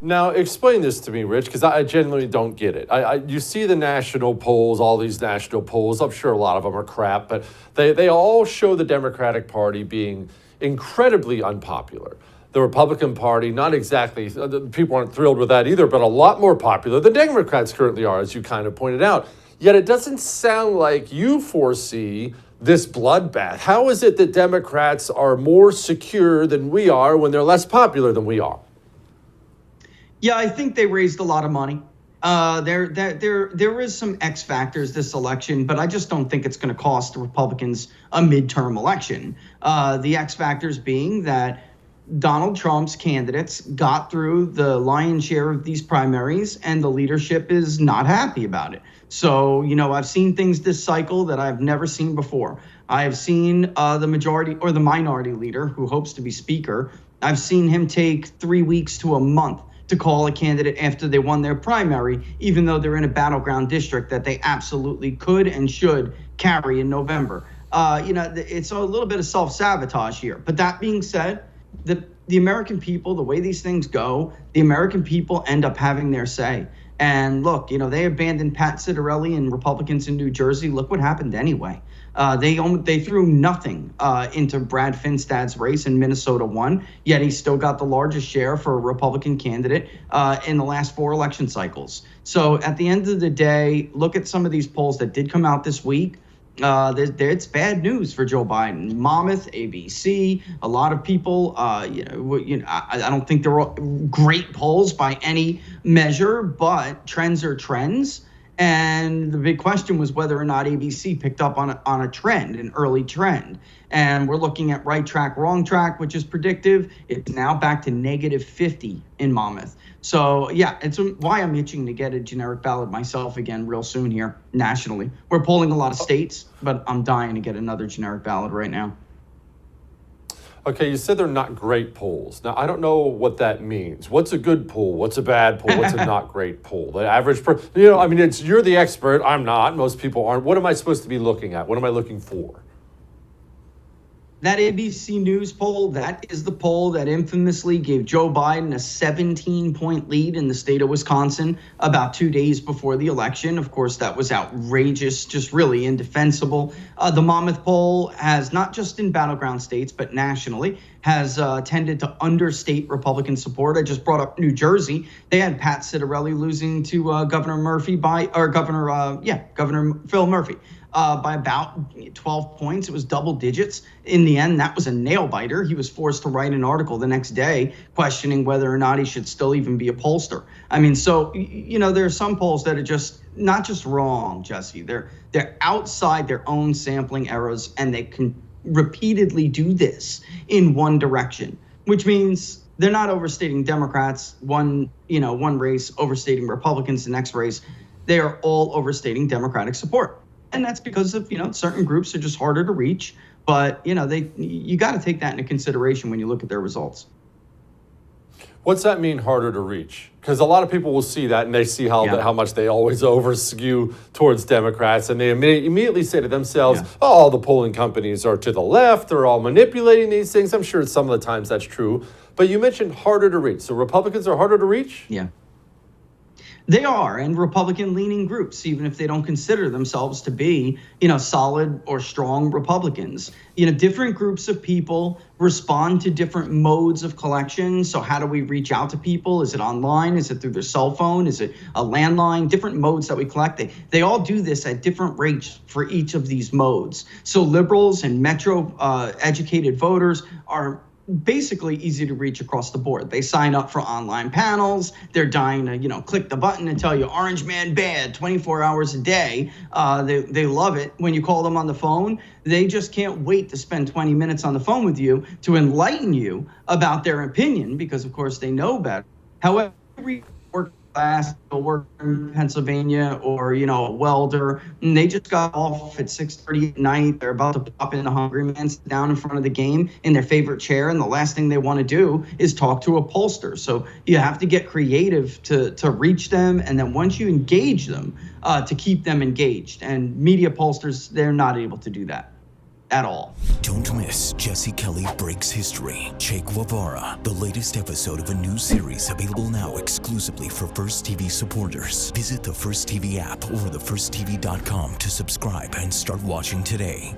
Now, explain this to me, Rich, because I genuinely don't get it. You see the national polls, all these national polls. I'm sure a lot of them are crap, but they all show the Democratic Party being incredibly unpopular. The Republican Party, not exactly, people aren't thrilled with that either, but a lot more popular than Democrats currently are, as you kind of pointed out. Yet it doesn't sound like you foresee this bloodbath. How is it that Democrats are more secure than we are when they're less popular than we are? Yeah, I think they raised a lot of money. There is some X factors this election, but I just don't think it's going to cost the Republicans a midterm election. The X factors being that Donald Trump's candidates got through the lion's share of these primaries, and the leadership is not happy about it. So, I've seen things this cycle that I've never seen before. I have seen the majority or the minority leader who hopes to be speaker. I've seen him take 3 weeks to a month to call a candidate after they won their primary, even though they're in a battleground district that they absolutely could and should carry in November. It's a little bit of self-sabotage here. But that being said, the American people, the way these things go, the American people end up having their say. And look, they abandoned Pat Citarelli and Republicans in New Jersey. Look what happened anyway. They threw nothing into Brad Finstad's race in Minnesota won, yet he still got the largest share for a Republican candidate in the last 4 election cycles. So at the end of the day, look at some of these polls that did come out this week. It's bad news for Joe Biden. Monmouth, ABC, a lot of people. I don't think they're all great polls by any measure, but trends are trends. And the big question was whether or not ABC picked up on a trend, an early trend. And we're looking at right track, wrong track, which is predictive. It's now back to negative 50 in Monmouth. So, yeah, it's why I'm itching to get a generic ballot myself again real soon here nationally. We're polling a lot of states, but I'm dying to get another generic ballot right now. Okay, you said they're not great polls. Now, I don't know what that means. What's a good poll? What's a bad poll? What's a not great poll? The average, you're the expert. I'm not. Most people aren't. What am I supposed to be looking at? What am I looking for? That ABC News poll, that is the poll that infamously gave Joe Biden a 17-point lead in the state of Wisconsin about 2 days before the election. Of course, that was outrageous, just really indefensible. The Monmouth poll has, not just in battleground states, but nationally, has tended to understate Republican support. I just brought up New Jersey. They had Pat Citarelli losing to Governor Phil Murphy. By about 12 points. It was double digits. In the end, that was a nail biter. He was forced to write an article the next day questioning whether or not he should still even be a pollster. I mean, so, there are some polls that are just not just wrong, Jesse. They're outside their own sampling errors, and they can repeatedly do this in one direction, which means they're not overstating Democrats, one race, overstating Republicans, the next race. They are all overstating Democratic support. And that's because of, certain groups are just harder to reach. But, you got to take that into consideration when you look at their results. What's that mean, harder to reach? Because a lot of people will see that and they see how much they always over skew towards Democrats. And they immediately say to themselves, all the polling companies are to the left. They're all manipulating these things. I'm sure some of the times that's true. But you mentioned harder to reach. So Republicans are harder to reach? Yeah. They are, and Republican-leaning groups, even if they don't consider themselves to be, solid or strong Republicans. Different groups of people respond to different modes of collection. So how do we reach out to people? Is it online? Is it through their cell phone? Is it a landline? Different modes that we collect. They all do this at different rates for each of these modes. So liberals and metro-educated voters are basically easy to reach across the board. They sign up for online panels. They're dying to, click the button and tell you orange man bad 24 hours a day. They love it. When you call them on the phone, they just can't wait to spend 20 minutes on the phone with you to enlighten you about their opinion because, of course, they know better. However, work class, work in Pennsylvania or, a welder, and they just got off at 6:30 at night. They're about to pop in the Hungry Man, sit down in front of the game in their favorite chair, and the last thing they want to do is talk to a pollster. So you have to get creative to reach them, and then once you engage them, to keep them engaged. And media pollsters, they're not able to do that. at all. Don't miss Jesse Kelly Breaks History, Che Guevara, the latest episode of a new series available now exclusively for First TV supporters. Visit the First TV app or thefirsttv.com to subscribe and start watching today.